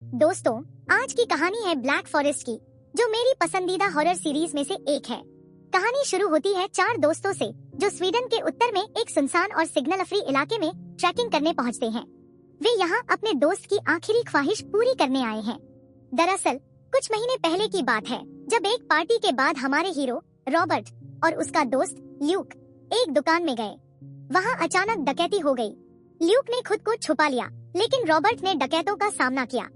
दोस्तों, आज की कहानी है ब्लैक फॉरेस्ट की, जो मेरी पसंदीदा हॉरर सीरीज में से एक है। कहानी शुरू होती है चार दोस्तों से, जो स्वीडन के उत्तर में एक सुनसान और सिग्नल फ्री इलाके में ट्रैकिंग करने पहुंचते हैं। वे यहाँ अपने दोस्त की आखिरी ख्वाहिश पूरी करने आए हैं। दरअसल कुछ महीने पहले की बात है, जब एक पार्टी के बाद हमारे हीरो रॉबर्ट और उसका दोस्त ल्यूक एक दुकान में गए। वहाँ अचानक डकैती हो गई। ल्यूक ने खुद को छुपा लिया, लेकिन रॉबर्ट ने डकैतों का सामना किया।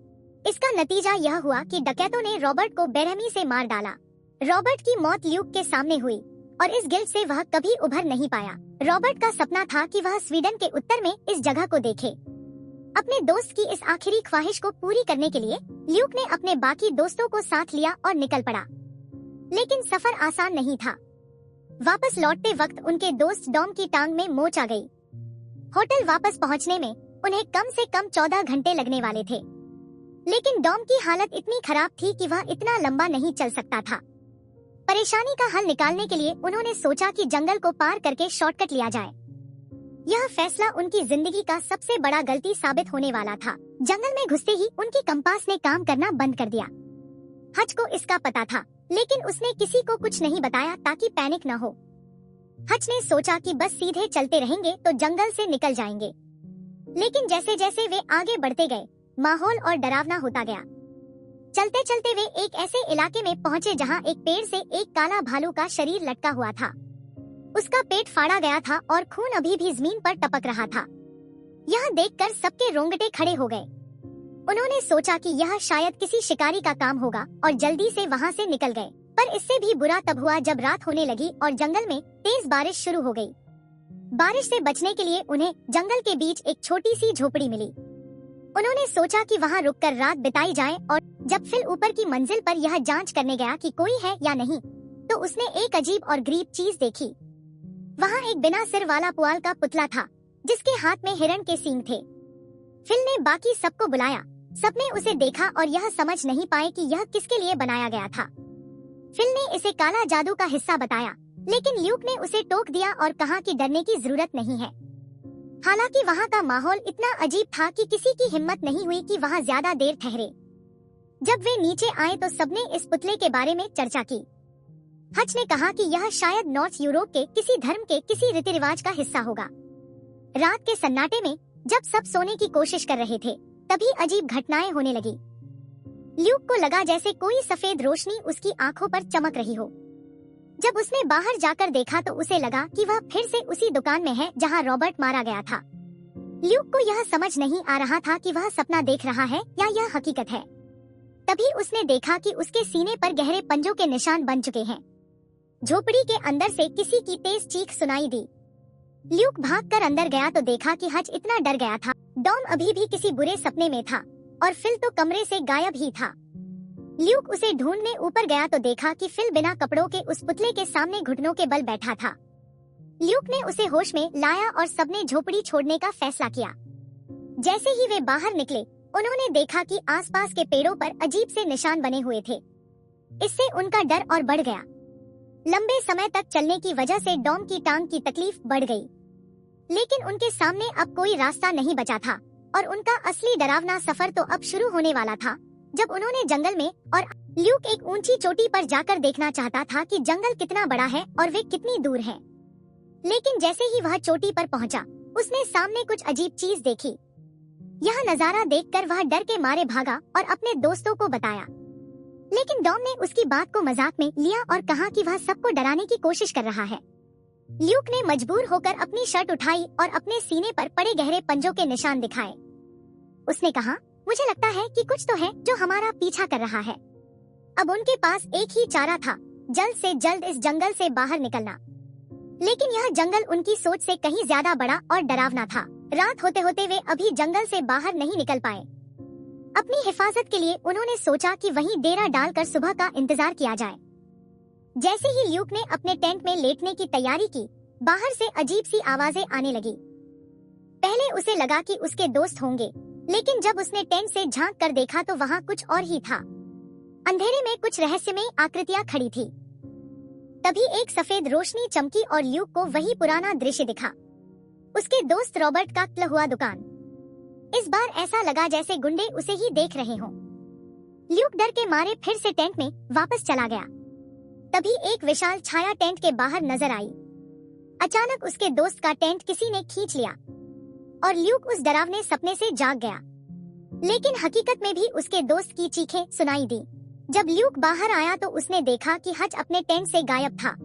इसका नतीजा यह हुआ कि डकैतों ने रॉबर्ट को बेरहमी से मार डाला। रॉबर्ट की मौत ल्यूक के सामने हुई और इस गिल्ट से वह कभी उभर नहीं पाया। रॉबर्ट का सपना था कि वह स्वीडन के उत्तर में इस जगह को देखे। अपने दोस्त की इस आखिरी ख्वाहिश को पूरी करने के लिए ल्यूक ने अपने बाकी दोस्तों को साथ लिया और निकल पड़ा। लेकिन सफर आसान नहीं था। वापस लौटते वक्त उनके दोस्त डॉम की टांग में मोच आ गई। होटल वापस पहुंचने में उन्हें कम से कम 14 घंटे लगने वाले थे, लेकिन डॉम की हालत इतनी खराब थी कि वह इतना लंबा नहीं चल सकता था। परेशानी का हल निकालने के लिए उन्होंने सोचा कि जंगल को पार करके शॉर्टकट लिया जाए। यह फैसला उनकी जिंदगी का सबसे बड़ा गलती साबित होने वाला था। जंगल में घुसते ही उनकी कंपास ने काम करना बंद कर दिया। हच को इसका पता था, लेकिन उसने किसी को कुछ नहीं बताया ताकि पैनिक न हो। हच ने सोचा कि बस सीधे चलते रहेंगे तो जंगल से निकल जाएंगे। लेकिन जैसे जैसे वे आगे बढ़ते गए, माहौल और डरावना होता गया। चलते चलते वे एक ऐसे इलाके में पहुंचे जहां एक पेड़ से एक काला भालू का शरीर लटका हुआ था। उसका पेट फाड़ा गया था और खून अभी भी जमीन पर टपक रहा था। यह देखकर सबके रोंगटे खड़े हो गए। उन्होंने सोचा कि यह शायद किसी शिकारी का काम होगा और जल्दी से वहां से निकल गए। पर इससे भी बुरा तब हुआ जब रात होने लगी और जंगल में तेज बारिश शुरू हो गई। बारिश से बचने के लिए उन्हें जंगल के बीच एक छोटी सी झोपड़ी मिली। उन्होंने सोचा कि वहां रुककर रात बिताई जाए, और जब फिल ऊपर की मंजिल पर यह जांच करने गया कि कोई है या नहीं, तो उसने एक अजीब और गरीब चीज देखी। वहां एक बिना सिर वाला पुआल का पुतला था, जिसके हाथ में हिरण के सींग थे। फिल ने बाकी सबको बुलाया। सबने उसे देखा और यह समझ नहीं पाए कि यह किसके लिए बनाया गया था। फिल ने इसे काला जादू का हिस्सा बताया, लेकिन ल्यूक ने उसे टोक दिया और कहा कि डरने की जरूरत नहीं है। हालांकि वहाँ का माहौल इतना अजीब था कि किसी की हिम्मत नहीं हुई कि वहाँ ज्यादा देर ठहरे। जब वे नीचे आए तो सबने इस पुतले के बारे में चर्चा की। हच ने कहा कि यह शायद नॉर्थ यूरोप के किसी धर्म के किसी रीति रिवाज का हिस्सा होगा। रात के सन्नाटे में जब सब सोने की कोशिश कर रहे थे, तभी अजीब घटनाएं होने लगी। ल्यूक को लगा जैसे कोई सफेद रोशनी उसकी आंखों पर चमक रही हो। जब उसने बाहर जाकर देखा तो उसे लगा कि वह फिर से उसी दुकान में है जहां रॉबर्ट मारा गया था। ल्यूक को यह समझ नहीं आ रहा था कि वह सपना देख रहा है या यह हकीकत है। तभी उसने देखा कि उसके सीने पर गहरे पंजों के निशान बन चुके हैं। झोपड़ी के अंदर से किसी की तेज चीख सुनाई दी। ल्यूक भागकर अंदर गया तो देखा कि हच इतना डर गया था। डॉम अभी भी किसी बुरे सपने में था और फिल तो कमरे से गायब ही था। ल्यूक उसे ढूंढने ऊपर गया तो देखा कि फिल बिना कपड़ों के उस पुतले के सामने घुटनों के बल बैठा था। ल्यूक ने उसे होश में लाया और सबने झोपड़ी छोड़ने का फैसला किया। जैसे ही वे बाहर निकले, उन्होंने देखा कि आसपास के पेड़ों पर अजीब से निशान बने हुए थे। इससे उनका डर और बढ़ गया। लंबे समय तक चलने की वजह से डॉम की टांग की तकलीफ बढ़ गई, लेकिन उनके सामने अब कोई रास्ता नहीं बचा था और उनका असली डरावना सफर तो अब शुरू होने वाला था। जब उन्होंने जंगल में और ल्यूक एक ऊंची चोटी पर जाकर देखना चाहता था कि जंगल कितना बड़ा है और वे कितनी दूर हैं। लेकिन जैसे ही वह चोटी पर पहुंचा, उसने सामने कुछ अजीब चीज देखी। यह नजारा देखकर वह डर के मारे भागा और अपने दोस्तों को बताया। लेकिन डॉम ने उसकी बात को मजाक में लिया और कहा कि वह सबको डराने की कोशिश कर रहा है। ल्यूक ने मजबूर होकर अपनी शर्ट उठाई और अपने सीने पर पड़े गहरे पंजों के निशान दिखाए। उसने कहा, मुझे लगता है कि कुछ तो है जो हमारा पीछा कर रहा है। अब उनके पास एक ही चारा था, जल्द से जल्द इस जंगल से बाहर निकलना। लेकिन यह जंगल उनकी सोच से कहीं ज्यादा बड़ा और डरावना था। रात होते होते वे अभी जंगल से बाहर नहीं निकल पाए। अपनी हिफाजत के लिए उन्होंने सोचा कि वहीं डेरा डालकर सुबह का इंतजार किया जाए। जैसे ही ल्यूक ने अपने टेंट में लेटने की तैयारी की, बाहर से अजीब सी आवाजें आने लगी। पहले उसे लगा कि उसके दोस्त होंगे, लेकिन जब उसने टेंट से झांक कर देखा तो वहाँ कुछ और ही था। अंधेरे में कुछ रहस्यमयी आकृतियां खड़ी थी। तभी एक सफेद रोशनी चमकी और ल्यूक को वही पुराना दृश्य दिखा। उसके दोस्त रॉबर्ट का खुला हुआ दुकान। इस बार ऐसा लगा जैसे गुंडे उसे ही देख रहे हों। ल्यूक डर के मारे फिर से टेंट में वापस चला गया। तभी एक विशाल छाया टेंट के बाहर नजर आई। अचानक उसके दोस्त का टेंट किसी ने खींच लिया और ल्यूक उस डरावने सपने से जाग गया। लेकिन हकीकत में भी उसके दोस्त की चीखें सुनाई दी। जब ल्यूक बाहर आया तो उसने देखा कि हच अपने टेंट से गायब था।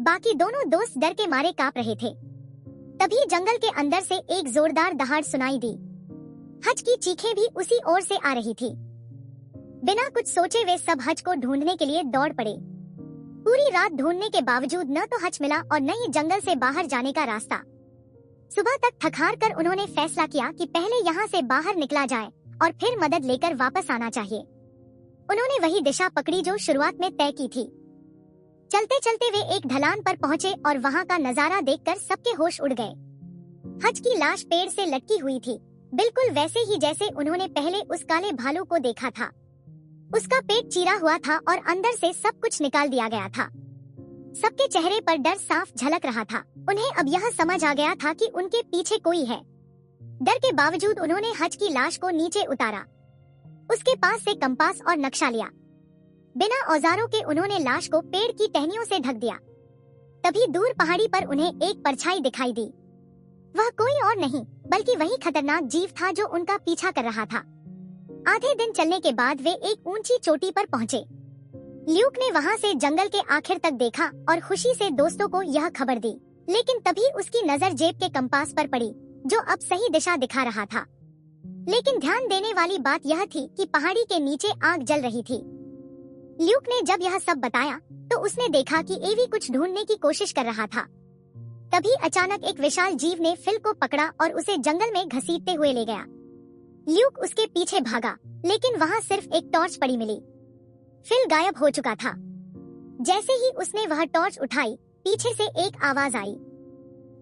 बाकी दोनों दोस्त डर के मारे कांप रहे थे। तभी जंगल के अंदर से एक जोरदार दहाड़ सुनाई दी। हच की चीखें भी उसी ओर से आ रही थी। बिना कुछ सोचे वे सब हच को ढूंढने के लिए दौड़ पड़े। पूरी रात ढूंढने के बावजूद न तो हच मिला और न ही जंगल से बाहर जाने का रास्ता। सुबह तक थक हार कर उन्होंने फैसला किया कि पहले यहाँ से बाहर निकला जाए और फिर मदद लेकर वापस आना चाहिए। उन्होंने वही दिशा पकड़ी जो शुरुआत में तय की थी। चलते चलते वे एक ढलान पर पहुंचे और वहाँ का नजारा देखकर सबके होश उड़ गए। हच की लाश पेड़ से लटकी हुई थी, बिल्कुल वैसे ही जैसे उन्होंने पहले उस काले भालू को देखा था। उसका पेट चीरा हुआ था और अंदर से सब कुछ निकाल दिया गया था। सबके चेहरे पर डर साफ झलक रहा था। उन्हें अब यह समझ आ गया था कि उनके पीछे कोई है। डर के बावजूद उन्होंने हच की लाश को नीचे उतारा। उसके पास से कंपास और नक्शा लिया। बिना औजारों के उन्होंने लाश को पेड़ की टहनियों से ढक दिया। तभी दूर पहाड़ी पर उन्हें एक परछाई दिखाई दी। वह कोई और नहीं बल्कि वही खतरनाक जीव था जो उनका पीछा कर रहा था। आधे दिन चलने के बाद वे एक ऊंची चोटी पर पहुंचे। ल्यूक ने वहां से जंगल के आखिर तक देखा और खुशी से दोस्तों को यह खबर दी। लेकिन तभी उसकी नजर जेब के कंपास पर पड़ी जो अब सही दिशा दिखा रहा था। लेकिन ध्यान देने वाली बात यह थी कि पहाड़ी के नीचे आग जल रही थी। ल्यूक ने जब यह सब बताया तो उसने देखा कि एवी कुछ ढूंढने की कोशिश कर रहा था। तभी अचानक एक विशाल जीव ने फिल को पकड़ा और उसे जंगल में घसीटते हुए ले गया। ल्यूक उसके पीछे भागा, लेकिन वहाँ सिर्फ एक टॉर्च पड़ी मिली। फिल गायब हो चुका था। जैसे ही उसने वह टॉर्च उठाई, पीछे से एक आवाज आई।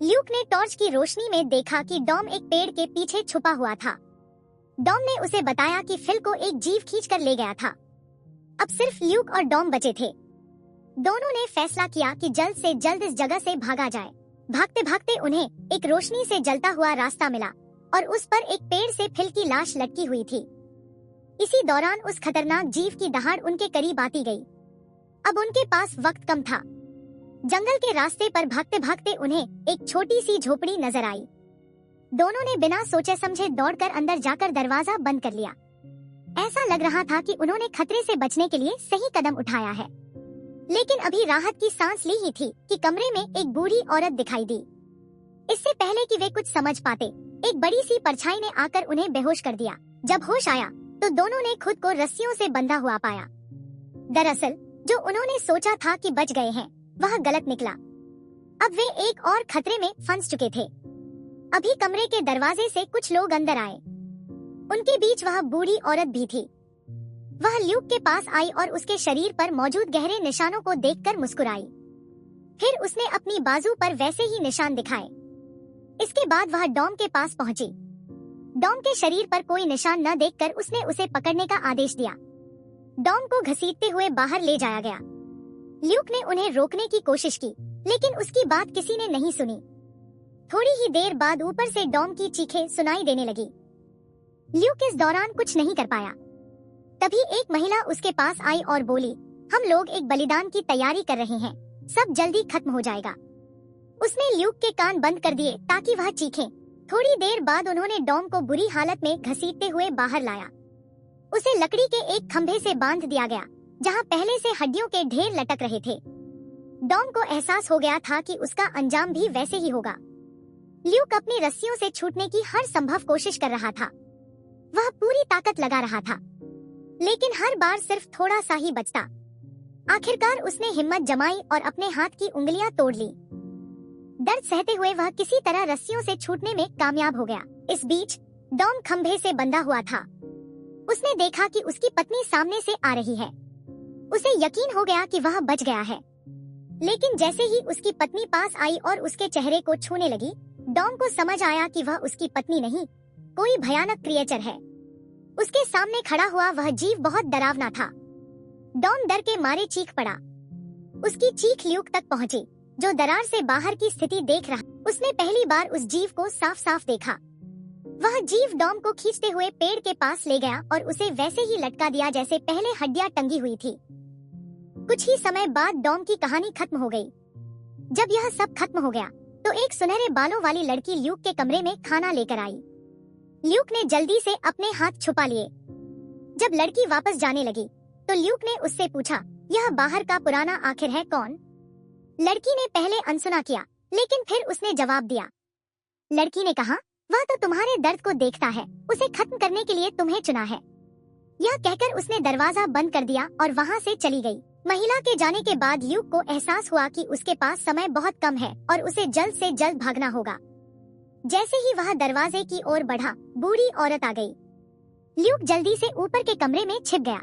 ल्यूक ने टॉर्च की रोशनी में देखा कि डॉम एक पेड़ के पीछे छुपा हुआ था। डॉम ने उसे बताया कि फिल को एक जीव खींचकर ले गया था। अब सिर्फ ल्यूक और डॉम बचे थे। दोनों ने फैसला किया कि जल्द से जल्द इस जगह से भागा जाए। भागते भागते उन्हें एक रोशनी से जलता हुआ रास्ता मिला और उस पर एक पेड़ से फिल की लाश लटकी हुई थी। इसी दौरान उस खतरनाक जीव की दहाड़ उनके करीब आती गई। अब उनके पास वक्त कम था। जंगल के रास्ते पर भागते भागते उन्हें एक छोटी सी झोपड़ी नजर आई। दोनों ने बिना सोचे समझे दौड़कर अंदर जाकर दरवाजा बंद कर लिया। ऐसा लग रहा था कि उन्होंने खतरे से बचने के लिए सही कदम उठाया है। लेकिन अभी राहत की सांस ली ही थी कि कमरे में एक बूढ़ी औरत दिखाई दी। इससे पहले कि वे कुछ समझ पाते, एक बड़ी सी परछाई ने आकर उन्हें बेहोश कर दिया। जब होश आया तो दोनों ने खुद को रस्सियों से बंधा हुआ पाया। दरअसल जो उन्होंने सोचा था कि बच गए हैं, वह गलत निकला। अब वे एक और खतरे में फंस चुके थे। अभी कमरे के दरवाजे से कुछ लोग अंदर आए। उनके बीच वह बूढ़ी औरत भी थी। वह ल्यूक के पास आई और उसके शरीर पर मौजूद गहरे निशानों को देखकर मुस्कुराई। फिर उसने अपनी बाजू पर वैसे ही निशान दिखाए। इसके बाद वह डॉम के पास पहुंची। डॉम के शरीर पर कोई निशान न देखकर उसने उसे पकड़ने का आदेश दिया। डॉम को घसीटते हुए बाहर ले जाया गया। ल्यूक ने उन्हें रोकने की कोशिश की, लेकिन उसकी बात किसी ने नहीं सुनी। थोड़ी ही देर बाद ऊपर से डॉम की चीखें सुनाई देने लगी। ल्यूक इस दौरान कुछ नहीं कर पाया। तभी एक महिला उसके पास आई और बोली, हम लोग एक बलिदान की तैयारी कर रहे हैं, सब जल्दी खत्म हो जाएगा। उसने ल्यूक के कान बंद कर दिए ताकि वह चीखे। थोड़ी देर बाद उन्होंने डॉम को बुरी हालत में घसीटते हुए बाहर लाया। उसे लकड़ी के एक खंभे से बांध दिया गया, जहां पहले से हड्डियों के ढेर लटक रहे थे। डॉम को एहसास हो गया था कि उसका अंजाम भी वैसे ही होगा। ल्यूक अपनी रस्सियों से छूटने की हर संभव कोशिश कर रहा था। वह पूरी ताकत लगा रहा था, लेकिन हर बार सिर्फ थोड़ा सा ही बचता। आखिरकार उसने हिम्मत जमाई और अपने हाथ की उंगलियां तोड़ ली। दर्द सहते हुए वह किसी तरह रस्सियों से छूटने में कामयाब हो गया। इस बीच डॉम खंभे से बंधा हुआ था। उसने देखा कि उसकी पत्नी सामने से आ रही है। उसे यकीन हो गया कि वह बच गया है। लेकिन जैसे ही उसकी पत्नी पास आई और उसके चेहरे को छूने लगी, डॉम को समझ आया कि वह उसकी पत्नी नहीं, कोई भयानक क्रिएचर है। उसके सामने खड़ा हुआ वह जीव बहुत डरावना था। डॉम डर के मारे चीख पड़ा। उसकी चीख ल्यूक तक पहुंची, जो दरार से बाहर की स्थिति देख रहा। उसने पहली बार उस जीव को साफ साफ देखा। वह जीव डॉम को खींचते हुए पेड़ के पास ले गया और उसे वैसे ही लटका दिया जैसे पहले हड्डियां टंगी हुई थी। कुछ ही समय बाद डॉम की कहानी खत्म हो गई। जब यह सब खत्म हो गया तो एक सुनहरे बालों वाली लड़की ल्यूक के कमरे में खाना लेकर आई। ल्यूक ने जल्दी से अपने हाथ छुपा लिए। जब लड़की वापस जाने लगी तो ल्यूक ने उससे पूछा, यह बाहर का पुराना आखिर है कौन? लड़की ने पहले अनसुना किया, लेकिन फिर उसने जवाब दिया। लड़की ने कहा, वह तो तुम्हारे दर्द को देखता है, उसे खत्म करने के लिए तुम्हें चुना है। यह कहकर उसने दरवाजा बंद कर दिया और वहाँ से चली गई। महिला के जाने के बाद ल्यूक को एहसास हुआ कि उसके पास समय बहुत कम है और उसे जल्द से जल्द भागना होगा। जैसे ही वह दरवाजे की ओर बढ़ा, बूढ़ी औरत आ गई। ल्यूक जल्दी से ऊपर के कमरे में छिप गया।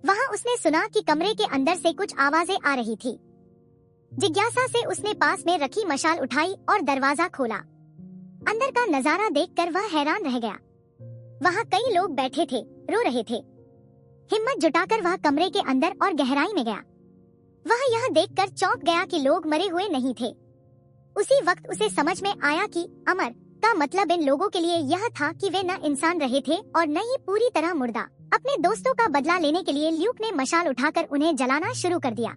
वहाँ उसने सुना कि कमरे के अंदर से कुछ आवाजें आ रही थी। जिज्ञासा से उसने पास में रखी मशाल उठाई और दरवाजा खोला। अंदर का नजारा देखकर वह हैरान रह गया। वहाँ कई लोग बैठे थे, रो रहे थे। हिम्मत जुटाकर वह कमरे के अंदर और गहराई में गया। वह यह देखकर चौंक गया कि लोग मरे हुए नहीं थे। उसी वक्त उसे समझ में आया कि अमर का मतलब इन लोगों के लिए यह था कि वे न इंसान रहे थे और न ही पूरी तरह मुर्दा। अपने दोस्तों का बदला लेने के लिए ल्यूक ने मशाल उठाकर उन्हें जलाना शुरू कर दिया।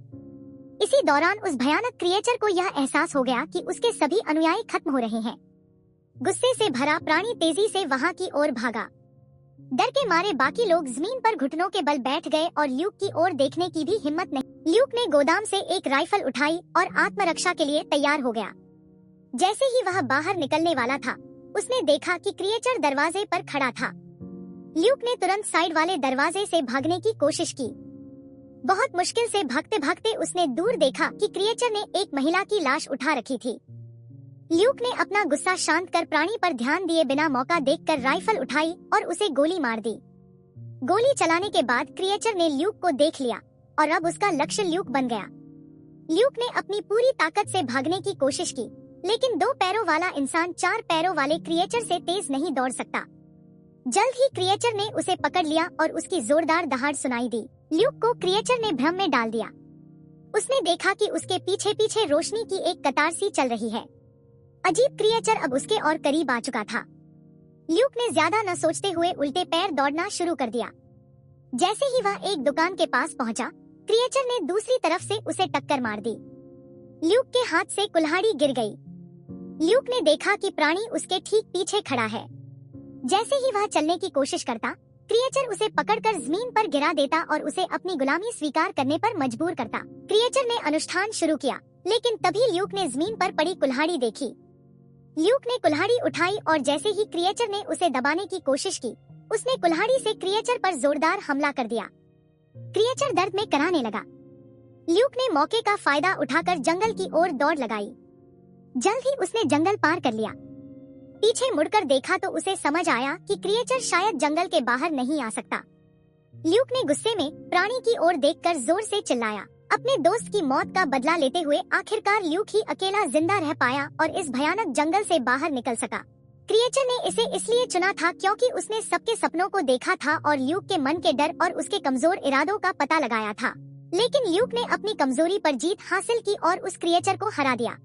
इसी दौरान उस भयानक क्रिएचर को यह एहसास हो गया कि उसके सभी अनुयायी खत्म हो रहे हैं। गुस्से से भरा प्राणी तेजी से वहाँ की ओर भागा। डर के मारे बाकी लोग जमीन पर घुटनों के बल बैठ गए और ल्यूक की ओर देखने की भी हिम्मत नहीं। ल्यूक ने गोदाम से एक राइफल उठाई और आत्मरक्षा के लिए तैयार हो गया। जैसे ही वह बाहर निकलने वाला था, उसने देखा कि क्रिएचर दरवाजे पर खड़ा था। ल्यूक ने तुरंत साइड वाले दरवाजे से भागने की कोशिश की। बहुत मुश्किल से भागते भागते उसने दूर देखा कि क्रिएचर ने एक महिला की लाश उठा रखी थी। ल्यूक ने अपना गुस्सा शांत कर प्राणी पर ध्यान दिए बिना मौका देखकर राइफल उठाई और उसे गोली मार दी। गोली चलाने के बाद क्रिएचर ने ल्यूक को देख लिया और अब उसका लक्ष्य ल्यूक बन गया। ल्यूक ने अपनी पूरी ताकत से भागने की कोशिश की, लेकिन 2 पैरों वाला इंसान 4 पैरों वाले क्रिएचर से तेज नहीं दौड़ सकता। जल्द ही क्रिएचर ने उसे पकड़ लिया और उसकी जोरदार दहाड़ सुनाई दी। ल्यूक को क्रिएचर ने भ्रम में डाल दिया। उसने देखा कि उसके पीछे पीछे रोशनी की एक कतार सी चल रही है। अजीब क्रिएचर अब उसके और करीब आ चुका था। ल्यूक ने ज्यादा न सोचते हुए उल्टे पैर दौड़ना शुरू कर दिया। जैसे ही वह एक दुकान के पास पहुंचा, क्रिएचर ने दूसरी तरफ से उसे टक्कर मार दी। ल्यूक के हाथ से कुल्हाड़ी गिर गई। ल्यूक ने देखा कि प्राणी उसके ठीक पीछे खड़ा है। जैसे ही वह चलने की कोशिश करता, क्रिएचर उसे पकड़कर जमीन पर गिरा देता और उसे अपनी गुलामी स्वीकार करने पर मजबूर करता। क्रिएचर ने अनुष्ठान शुरू किया, लेकिन तभी ल्यूक ने जमीन पर पड़ी कुल्हाड़ी देखी। ल्यूक ने कुल्हाड़ी उठाई और जैसे ही क्रिएचर ने उसे दबाने की कोशिश की, उसने कुल्हाड़ी से क्रिएचर पर जोरदार हमला कर दिया। क्रिएचर दर्द में कराने लगा। ल्यूक ने मौके का फायदा उठाकर जंगल की ओर दौड़ लगाई। जल्द ही उसने जंगल पार कर लिया। पीछे मुड़कर देखा तो उसे समझ आया कि क्रिएचर शायद जंगल के बाहर नहीं आ सकता। ल्यूक ने गुस्से में प्राणी की ओर देखकर जोर से चिल्लाया। अपने दोस्त की मौत का बदला लेते हुए आखिरकार ल्यूक ही अकेला जिंदा रह पाया और इस भयानक जंगल से बाहर निकल सका। क्रिएचर ने इसे इसलिए चुना था क्योंकि उसने सबके सपनों को देखा था और ल्यूक के मन के डर और उसके कमजोर इरादों का पता लगाया था। लेकिन ल्यूक ने अपनी कमजोरी पर जीत हासिल की और उस क्रिएचर को हरा दिया।